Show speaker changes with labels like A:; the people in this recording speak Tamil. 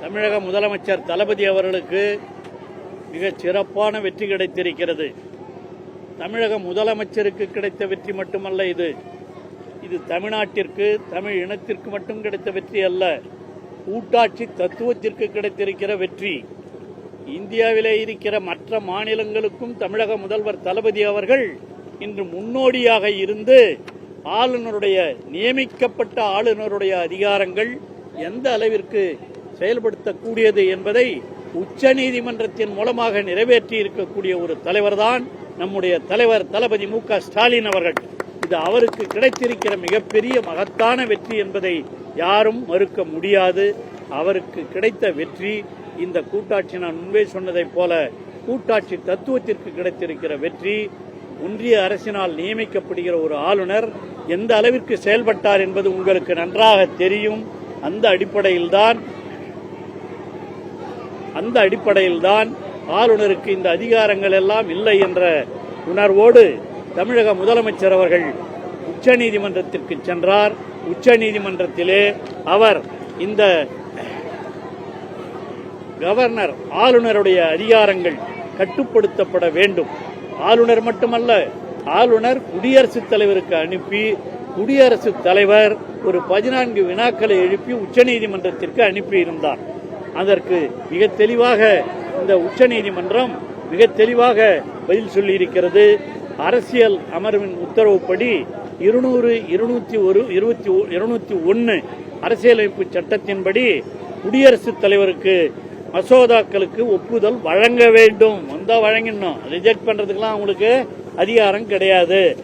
A: தமிழக முதலமைச்சர் தளபதி அவர்களுக்கு மிகச் சிறப்பான வெற்றி கிடைத்திருக்கிறது. தமிழக முதலமைச்சருக்கு கிடைத்த வெற்றி மட்டுமல்ல, இது தமிழ்நாட்டிற்கு, தமிழ் இனத்திற்கு மட்டும் கிடைத்த வெற்றி அல்ல, கூட்டாட்சி தத்துவத்திற்கு கிடைத்திருக்கிற வெற்றி. இந்தியாவிலே இருக்கிற மற்ற மாநிலங்களுக்கும் தமிழக முதல்வர் தளபதி அவர்கள் இன்று முன்னோடியாக இருந்து ஆளுநருடைய நியமிக்கப்பட்ட ஆளுநருடைய அதிகாரங்கள் எந்த அளவிற்கு செயல்படுத்தக்கூடியது என்பதை உச்சநீதிமன்றத்தின் மூலமாக நிறைவேற்றி இருக்கக்கூடிய ஒரு தலைவர்தான் நம்முடைய தலைவர் தளபதி மு.க. ஸ்டாலின் அவர்கள். இது அவருக்கு கிடைத்திருக்கிற மிகப்பெரிய மகத்தான வெற்றி என்பதை யாரும் மறுக்க முடியாது. அவருக்கு கிடைத்த வெற்றி இந்த கூட்டாட்சி, நான் முன்பே சொன்னதைப் போல கூட்டாட்சி தத்துவத்திற்கு கிடைத்திருக்கிற வெற்றி. ஒன்றிய அரசினால் நியமிக்கப்படுகிற ஒரு ஆளுநர் எந்த அளவிற்கு செயல்பட்டார் என்பது உங்களுக்கு நன்றாக தெரியும். அந்த அடிப்படையில்தான் ஆளுநருக்கு இந்த அதிகாரங்கள் எல்லாம் இல்லை என்ற உணர்வோடு தமிழக முதலமைச்சர் அவர்கள் உச்சநீதிமன்றத்திற்கு சென்றார். உச்சநீதிமன்றத்திலே அவர் இந்த கவர்னர், ஆளுநருடைய அதிகாரங்கள் கட்டுப்படுத்தப்பட வேண்டும். ஆளுநர் மட்டுமல்ல, ஆளுநர் குடியரசுத் தலைவருக்கு அனுப்பி, குடியரசுத் தலைவர் ஒரு 14 வினாக்களை எழுப்பி உச்சநீதிமன்றத்திற்கு அனுப்பியிருந்தார். அதற்கு மிக தெளிவாக இந்த உச்சநீதிமன்றம் மிக தெளிவாக பதில் சொல்லியிருக்கிறது. அரசியல் அமர்வின் உத்தரவுப்படி 200-201 அரசியலமைப்பு சட்டத்தின்படி குடியரசுத் தலைவருக்கு மசோதாக்களுக்கு ஒப்புதல் வழங்க வேண்டும். வந்தா வழங்கணும், ரிஜெக்ட் பண்றதுக்கெல்லாம் அவங்களுக்கு அதிகாரம் கிடையாது.